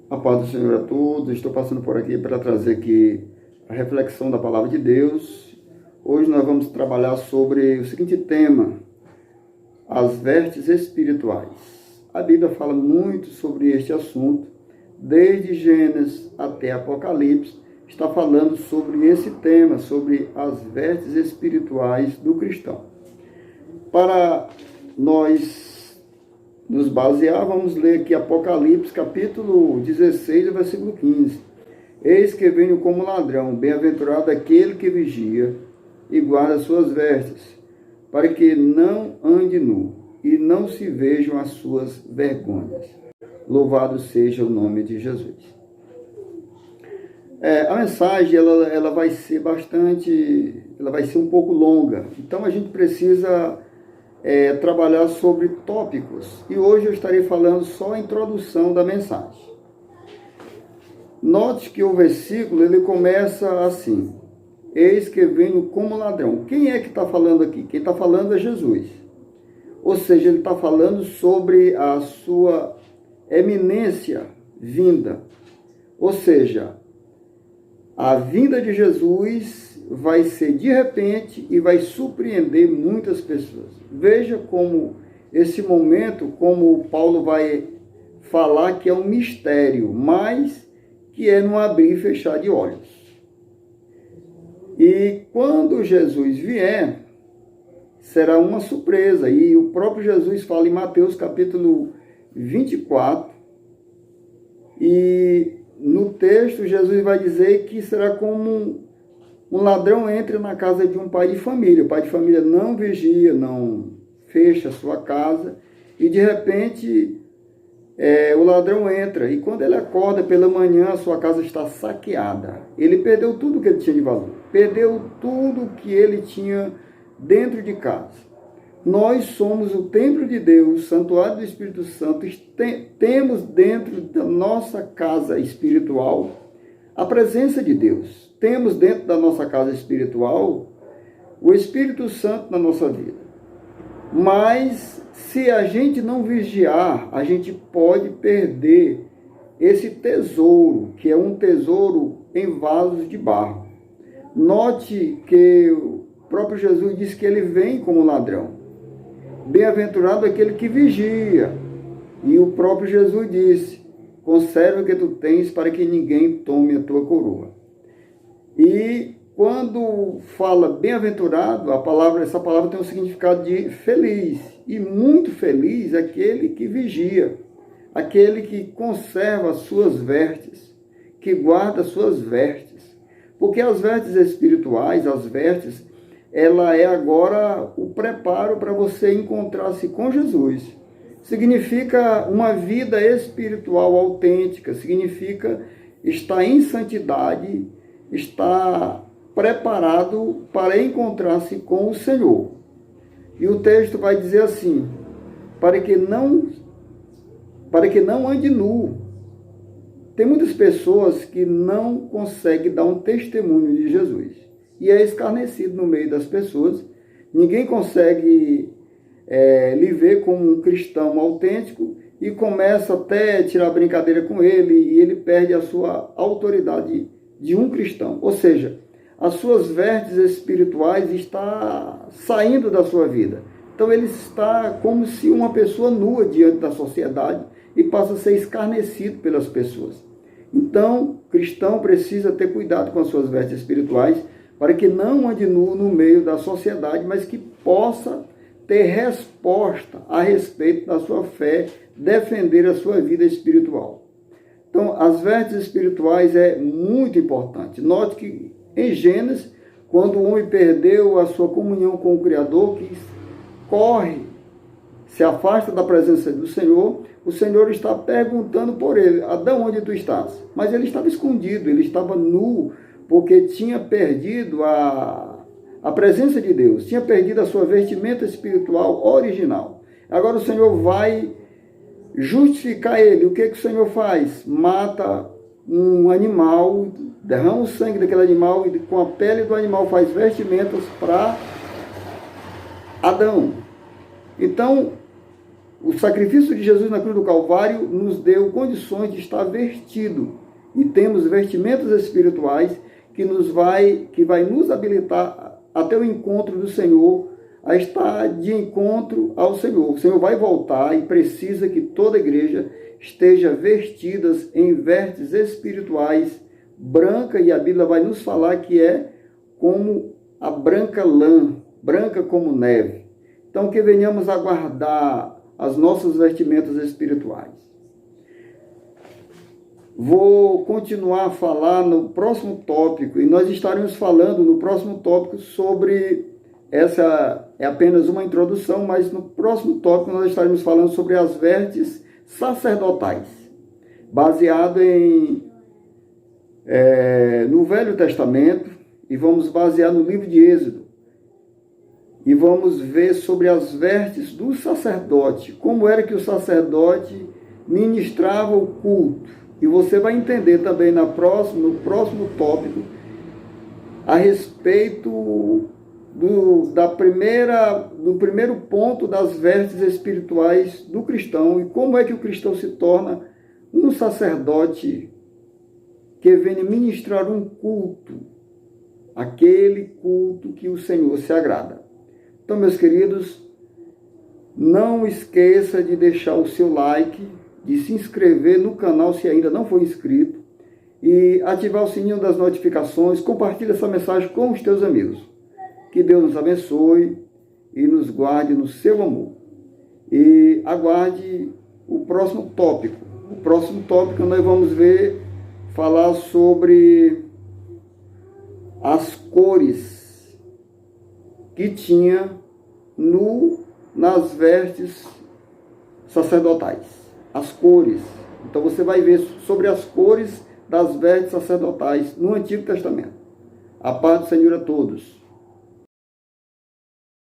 A paz do Senhor a todos. Estou passando por aqui para trazer aqui a reflexão da palavra de Deus. Hoje nós vamos trabalhar sobre o seguinte tema: as vestes espirituais. A Bíblia fala muito sobre este assunto, desde Gênesis até Apocalipse, está falando sobre esse tema, sobre as vestes espirituais do cristão. Para nós nos basear, vamos ler aqui Apocalipse, capítulo 16, versículo 15. Eis que venho como ladrão, bem-aventurado aquele que vigia e guarda suas vestes, para que não ande nu e não se vejam as suas vergonhas. Louvado seja o nome de Jesus. A mensagem ela vai ser ela vai ser um pouco longa, então a gente precisa trabalhar sobre tópicos, e hoje eu estarei falando só a introdução da mensagem. Note que o versículo ele começa assim: eis que venho como ladrão. Quem é que está falando aqui? Quem está falando é Jesus, ou seja, ele está falando sobre a sua eminência vinda, ou seja, a vinda de Jesus vai ser de repente e vai surpreender muitas pessoas. Veja como esse momento, como Paulo vai falar que é um mistério, mas que é no abrir e fechar de olhos. E quando Jesus vier, será uma surpresa. E o próprio Jesus fala em Mateus capítulo 24, e no texto Jesus vai dizer que será como um ladrão entra na casa de um pai de família. O pai de família não vigia, não fecha a sua casa, e de repente o ladrão entra, e quando ele acorda pela manhã, a sua casa está saqueada. Ele perdeu tudo que ele tinha de valor, perdeu tudo que ele tinha dentro de casa. Nós somos o templo de Deus, o santuário do Espírito Santo. Temos dentro da nossa casa espiritual a presença de Deus. Temos dentro da nossa casa espiritual o Espírito Santo na nossa vida. Mas se a gente não vigiar, a gente pode perder esse tesouro, que é um tesouro em vasos de barro. Note que o próprio Jesus disse que ele vem como ladrão. Bem-aventurado aquele que vigia. E o próprio Jesus disse: conserva o que tu tens para que ninguém tome a tua coroa. E quando fala bem-aventurado, essa palavra tem um significado de feliz. E muito feliz aquele que vigia, aquele que conserva as suas vestes, que guarda as suas vestes. Porque as vestes espirituais, ela é agora o preparo para você encontrar-se com Jesus. Significa uma vida espiritual autêntica, significa estar em santidade, estar preparado para encontrar-se com o Senhor. E o texto vai dizer assim: para que não ande nu. Tem muitas pessoas que não conseguem dar um testemunho de Jesus, e é escarnecido no meio das pessoas. Ninguém consegue lhe ver como um cristão autêntico, e começa até a tirar brincadeira com ele, e ele perde a sua autoridade de um cristão. Ou seja, as suas vestes espirituais estão saindo da sua vida. Então ele está como se uma pessoa nua diante da sociedade, e passa a ser escarnecido pelas pessoas. Então, o cristão precisa ter cuidado com as suas vestes espirituais, para que não ande nu no meio da sociedade, mas que possa ter resposta a respeito da sua fé, defender a sua vida espiritual. Então, as vestes espirituais é muito importante. Note que em Gênesis, quando o homem perdeu a sua comunhão com o Criador, que corre, se afasta da presença do Senhor, o Senhor está perguntando por ele: Adão, onde tu estás? Mas ele estava escondido, ele estava nu, porque tinha perdido a presença de Deus, tinha perdido a sua vestimenta espiritual original. Agora o Senhor vai justificar ele. O que o Senhor faz? Mata um animal, derrama o sangue daquele animal, e com a pele do animal faz vestimentas para Adão. Então, o sacrifício de Jesus na cruz do Calvário nos deu condições de estar vestido. E temos vestimentas espirituais que vai nos habilitar até o encontro do Senhor, a estar de encontro ao Senhor. O Senhor vai voltar e precisa que toda a igreja esteja vestidas em vestes espirituais branca, e a Bíblia vai nos falar que é como a branca lã, branca como neve. Então, que venhamos a guardar as nossas vestimentas espirituais. Vou continuar a falar no próximo tópico, e nós estaremos falando no próximo tópico sobre, essa é apenas uma introdução, mas no próximo tópico nós estaremos falando sobre as vestes sacerdotais, baseado no Velho Testamento, e vamos basear no livro de Êxodo. E vamos ver sobre as vestes do sacerdote, como era que o sacerdote ministrava o culto. E você vai entender também no próximo tópico a respeito do primeiro ponto das vestes espirituais do cristão, e como é que o cristão se torna um sacerdote que vem ministrar um culto, aquele culto que o Senhor se agrada. Então, meus queridos, não esqueça de deixar o seu like, de se inscrever no canal se ainda não for inscrito, e ativar o sininho das notificações. Compartilhe essa mensagem com os teus amigos. Que Deus nos abençoe e nos guarde no seu amor. E aguarde o próximo tópico. O próximo tópico nós vamos falar sobre as cores que tinha nas vestes sacerdotais. As cores. Então você vai ver sobre as cores das vestes sacerdotais no Antigo Testamento. A paz do Senhor a todos.